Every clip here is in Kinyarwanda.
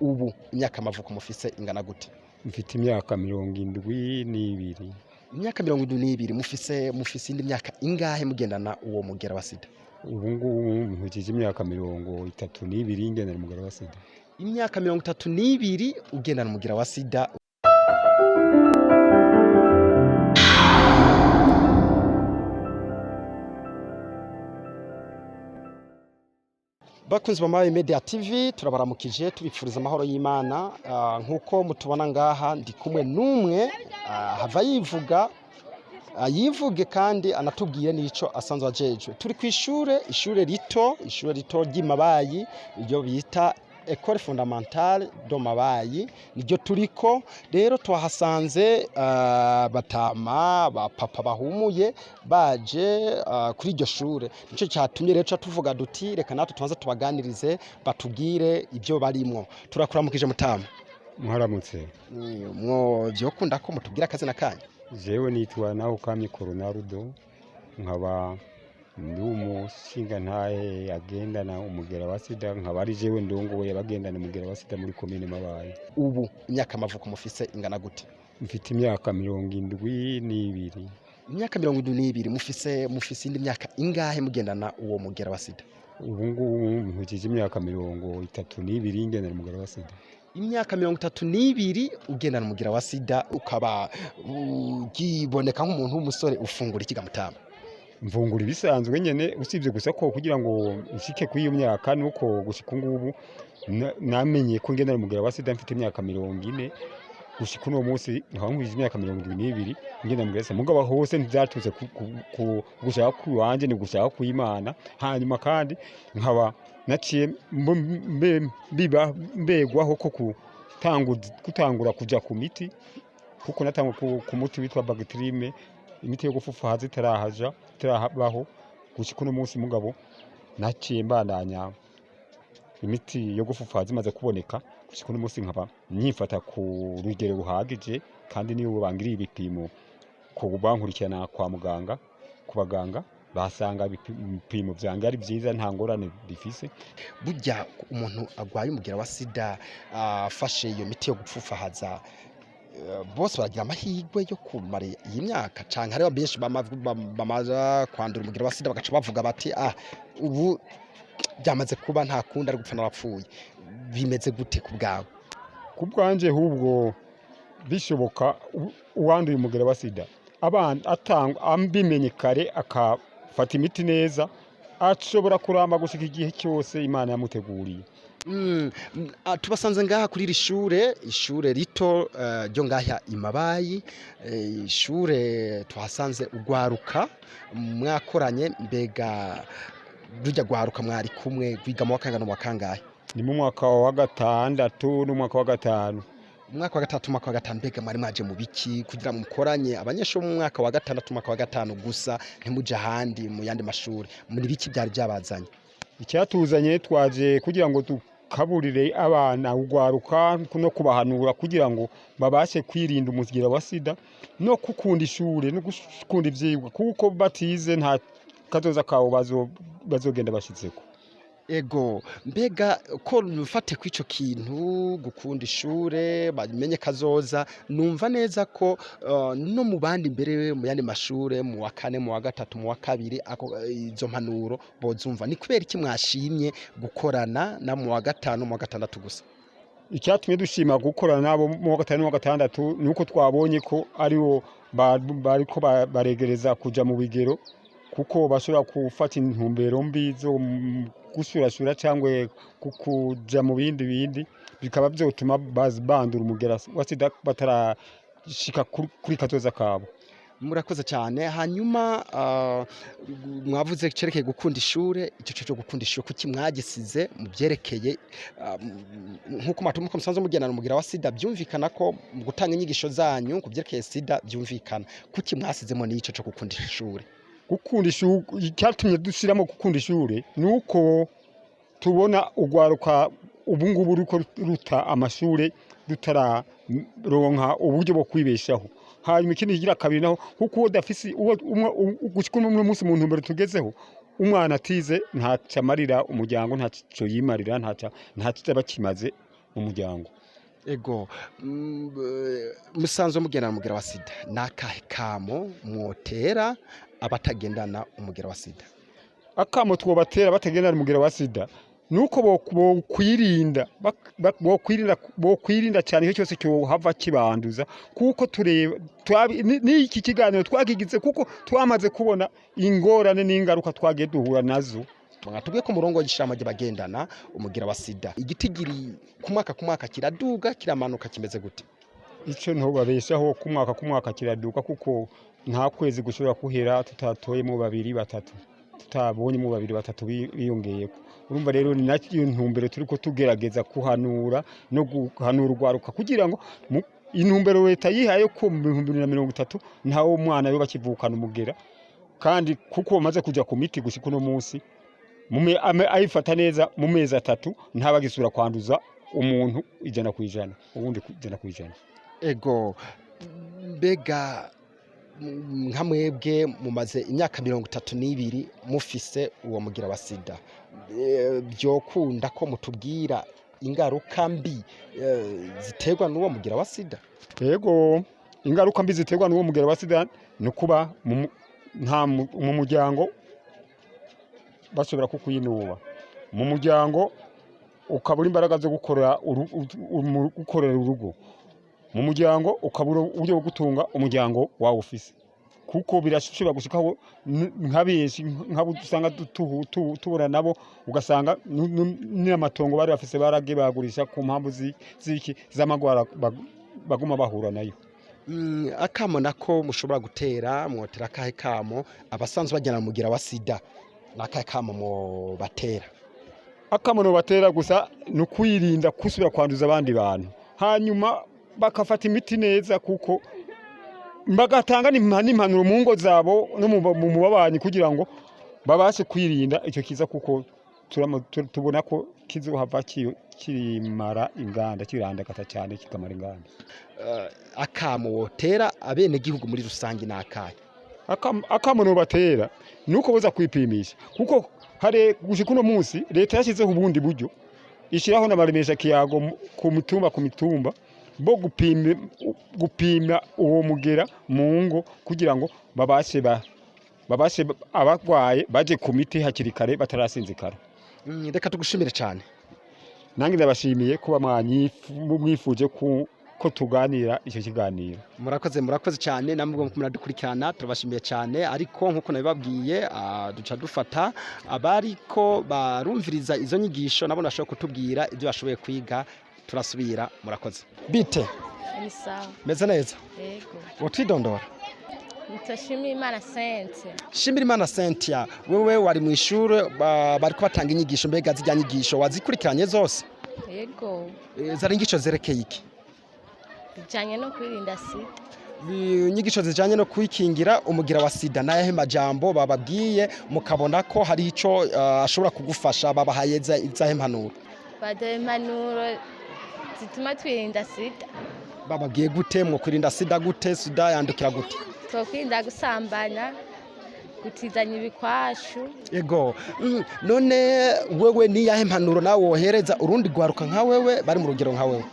ubu imyaka amavuko mufise ingana gute? Mfite imyaka 72. Imyaka 72 mufise indi myaka ingahe mugendana uwo mugera wa Sida? Ubu ngubu nkujije imyaka 32 ngendana umugera wa Sida. Imyaka 32 ugendana umugera wa Sida. Bakunzi ba Mabayi Media TV turabaramukije tubipfuriza amahoro y'Imana. Nkuko mutubona ngaha ndi kumwe n'umwe hava yivuge kandi anatubwiye nico asanzwe ajejwe. Turi ku ishure rito ry'Imabayi iryo bita École fondamentale de Mabayi niryo turiko. Rero twahasanze batama ba papa bahumuye baje kuri iryo shure. Nico cyatumye rero tuvuga duti reka natwe tubanza tubaganirize batubwire ibyo barimwo. Turakuramukije mutama. Mwaramutse. Mwo byokunda ko mutubwira akazina kanyu? Jewe nitwa naho kamye Ronaldo nkaba ndi umushinga ntaye agendana umugera wa Sida, nkaba ari jewe ndongoye abagendana umugera wa Sida muri komine Mabayi. Ubu imyaka amavuko mufise ingana gute? Mfite imyaka 72. Imyaka 72 mufise indi myaka ingahe mugendana uwo mugera wa Sida? Ubu ngubu nkujije imyaka 32 ngendana umugera wa Sida. Imyaka 32 ugendana umugera wa Sida, ukaba ugiboneka nk'umuntu w'umusore ufungura ikiga mutama? Mvungura ibisanzwe nyene, usibye gusa ko kugira ngo nshike kuri iyo myaka nuko gushika ngubu namenye ko ngendana umugera wa Sida mfite imyaka 40. Gushika uno munsi nkabangwije imyaka 72 ngenda mugesa mugabo hose ntibyatuze gushaka ku wanje ni gushaka ku Imana. Hanyuma kandi nkaba naciye mbegwaho ko gutangura kuja ku miti, kuko natangwa ku muti witwa bactrime, imiti yo gufufa tarabaho. Gushika uno munsi mugabo naciye mbandanya imiti yo gufufa zimaze kuboneka. Gushika uno munsi nkaba nyifata ku rugero ruhagije, kandi niyo bangiriye ibipimo ko bankurikirana kwa muganga, ku baganga basanga ibipimo byange ari byiza nta ngorane bifise. Burya umuntu agwaye umugera wa Sida afashe iyo miti yo gupfufahaza bose baragira amahirwe yo kumara iyi myaka, canke hari benshi bamaza kwandura umugera wa Sida bagaca bavuga bati ubu byamaze kuba nta kundi ari gupfa n'abapfuye. Bimeze gute ku bwawe? Ku bwanje hubwo bishoboka uwanduye umugera wa Sida abana ambimenye kare akafata imiti neza, ashobora kuramba gushika igihe cyose Imana yamuteguriye. Tubasanze ngaha kuri iri ishure rito ryo ngaha Imabayi, ishure tuhasanze ugwaruka mwakoranye. Mbega rujya gwaruka mwari kumwe biga mu wakangana mu wakangahe? Ni mu mwaka wa gatandatu n'umwaka wa gatanu. Umwaka wa gatatu umwaka wa gatanu. Mbega mwari maje mu biki kugira mukoranye abanyeshuri mu mwaka wa gatandatu umwaka wa gatanu gusa ntimuje ahandi mu yandi mashuri? Muri biki byari byabazanye? Icyatuzanye twaje kugira ngo tukaburire abana ugwaruka no kubahanura kugira ngo babashe kwirinda umugera wa Sida no gukunda ishure no gukunda ivyigwa, kuko batize nta kazoza kawo bazogenda bashitseko. Ego, mbega ko mfate kw'ico kintu gukunda ishure bamenye kazoza, numva neza ko no mu bandi mbere mu yandi mashure mu wa kane mu wa gatatu mu wa kabiri izo mpanuro bozumva. Ni kubera iki mwashimye gukorana na mu wa gatanu mu wa gatandatu gusa? Icyatumye dushima gukorana nabo mu wa gatanu mu wa gatandatu nuko twabonye ko aribo bariko baregereza kuja mu bigero, kuko bashobora gufata intumbero mbi zo gushurashura cyangwa kukuja mu bindi bikaba byotuma bandura umugera wa Sida batarashika kuri kazoza kabo. Murakoze cyane. Hanyuma mwavuze cerekeye gukunda ishure, icyo cyo gukunda ishure kuki mwagisize mu byerekeye nkuko matumuko musanzwe mugendana umugera wa Sida? Byumvikana ko mu gutanga inyigisho zanyu ku byerekeye Sida byumvikana, kuki mwasizemo n'ico cyo gukunda ishure? Gukunda ishure, icyatumye dushiramo gukunda ishure nuko tubona ugwaruka ubu ngubu ruta amashure rutararonka uburyo bwo kwibeshaho. Hanyuma ikindi kigira kabiri naho kuko udafisi gushika umwe munsi mu ntumbero tugezeho, umwana atize ntacamarira umuryango, ntaco yimarira, ntaco bakimaze mu muryango. Ego musanzwe mugendana umugera wa sida nakahe kamo mwotera abatagendana umugera wa sida? Akamo twobatera batagendana umugera wa sida nuko bokwirinda cyane icyo cyose cyo hava kibanduza, kuko tureba n'iki kiganiro twagigize kuko twamaze kubona ingorane n'ingaruka twagiye duhura nazo. Mwatubwiye ko murongo w'Ishirahamwe Ry'Abagendana umugera wa sida igitigiri ku mwaka kiraduga kiramanuka kimeze gute? Ico ntobabeshaho ku mwaka kiraduka, kuko nta kwezi gushobora kuhera tutatoyemo babiri batatu, tutabonyemo babiri batatu biyongeyeko. Urumva rero ni nacyo ntumbero turiko tugerageza kuhanura no guhanura urwaruka kugira ngo intumbero leta yihaye ko mu 2030 ntawo mwana yo bakivukana umugera, kandi kuko bamaze kuja ku miti gushika uno munsi ayifata neza mu mezi 3 ntabagisura kwanduza umuntu 100%, ubundi 100%. Ego mbega nka mwebwe mumaze imyaka 32 mufise uwo mugira wa sida, byokunda ko mutubwira ingaruka mbi ziterwa n'uwo mugira wa sida? Ego ingaruka mbi ziterwa n'uwo mugira wa sida no kuba mu muryango bashobora kukuyinuba, mu muryango ukabura imbaraga zo gukorera urugo, mu muryango ukabura uburyo bwo gutunga umuryango wawe ufise, kuko birashobora gushikaho nkabenshi nkabo dusanga tubura nabo, ugasanga n'amatongo bari bafise barage bagurisha ku mpamvu ziki z'amagwara baguma bahura nayo. Akamo nako mushobora gutera mwotera kahe kamo abasanzwe bajyana mugira wa sida nakahe kamo mo batera? Akamo no batera gusa no kwirinda kusubira kwanduza abandi bantu, hanyuma bakafata imiti neza, kuko bagatanga n'impanuro mu ngo zabo no mu babanyi kugira ngo babashe kwirinda icyo kiza, kuko tubona ko kizohava kirimara inganda, kirandagata cyane kikamara inganda. Akamo wotera abene gihugu muri rusange nakahe? Akamo no batera nuko boza kwipimisha, kuko hare gushika uno munsi leta yashyizeho ubundi buryo ishiraho n'abaremesha kiyago ku mitumba bo gupima uwo mugera mu ngo kugira ngo babashe abagwaye baje ku miti hakiri kare batarasinzikara. Reka tugushimire cyane. Nange ndabashimiye kuba mwifuje ko tuganira icyo kiganiro. Murakoze cyane, namwe muradukurikirana turabashimiye cyane, ariko nkuko nabibabwiye duca dufata abariko barumviriza izo nyigisho nabo bashobora kutubwira ibyo bashoboye kwiga, turasubira. Murakoze. Bite? Sawa. Meze neza? Yego. Wotwidondora? Shimirimana Cynthia. Shimirimana Cynthia, wewe wari mu ishure bariko batanga inyigisho, mbega zijya nyigisho wazikurikiranye zose? Yego. Zari inyigisho zerekeye iki? Bijanye no kwirinda sida. Inyigisho zijanye no kwikingira umugira wa sida, naye majambo bababwiye mukabona ko hari ico ashobora kugufasha, babahaye izahe impanuro? Badaye impanuro zituma twirinda sida. Bababwiye gute mwo kwirinda sida gute? Sida yandukira gute? Tokwirinda gusambana, gutizanya ibikwashu. Ego none wewe ni yahe impanuro nawe wohereza urundi gwaruka nka wewe bari mu rugero nka wewe?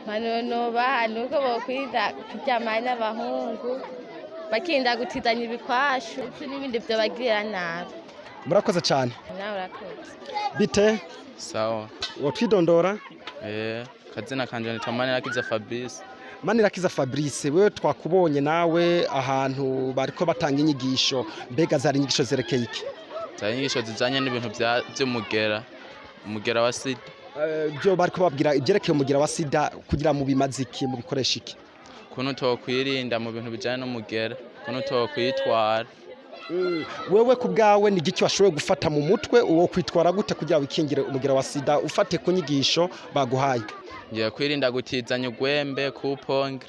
Manono nuko bokwirinda kuryamana n'abahungu, bakirinda gutizanya ibikwashu n'ibindi byo bagirira nabi. Murakoze cyane. Nawe urakoze. Bite? Sawa. Wotwidondora? Kazina kanje ni Manirakiza Fabrice. Manirakiza Fabrice, wewe twakubonye nawe ahantu bariko batanga inyigisho, mbega zari inyigisho zerekeye iki? Zari inyigisho zijanye n'ibintu umugera wa sida. Byo bariko babwira ibyerekeye umugira wa sida kugira mu bimaziki mu bikoresha iki? Kuno tokwirinda mu bintu bijanye n'umugera, kuno tokwitwara. Wewe kubgawe ni giki washoboye gufata mu mutwe uwo kwitwara gute kugira wikingire umugira wa sida ufate ku nyigisho baguhaye? Ngiye kwirinda gutizanya ugwembe, kupongre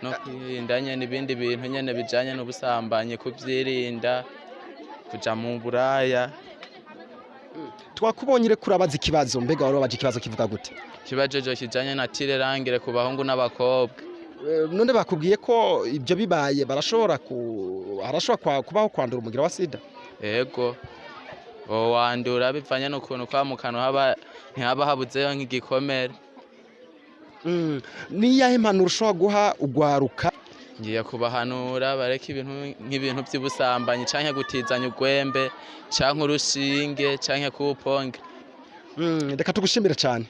no kwirinda nyene ibindi bintu nyene bijanye n'ubusambanye, kuvyirinda kuja mu buraya. Twakubonyire kurabaza ikibazo, mbega wari wabaje ikibazo kivuga gute? Kibajeje kijanye na tirerangire ku bahungu n'abakobwa. None bakubwiye ko ibyo bibaye harashobora kubaho kwandura umugira wa sida? Yego. wandura bivanye n'ukuntu kwa mu kanwa ntihaba habuzeyo nk'igikomere. Niyahe impanuro ushobora guha ugwaruka? Ngiye kubahanura bareke nk'ibintu by'ubusambanyi canke gutizanya urwembe canke urushinge canke kupongre. Reka tugushimire cyane.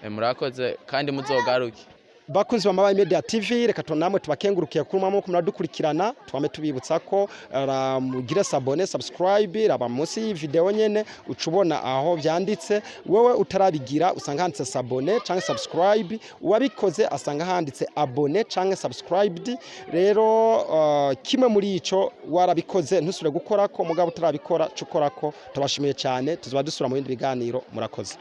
Murakoze kandi muzogaruke. Bakunzi ba Mabayi Media TV, reka namwe tubakengurukiye kuri mwamwe kumuradukurikirana, twame tubibutsa ko mugire sabone subscribe raba munsi y'video nyene ucubona aho byanditse. Wewe utarabigira usanga handitse sabone canke subscribe, uwabikoze asanga handitse abone canke subscribed. Rero kimwe muri ico warabikoze ntusubire gukora ko mugabo utarabikora cukorako. Tubashimiye cyane, tuzoba dusura mu bindi biganiro. Murakoze.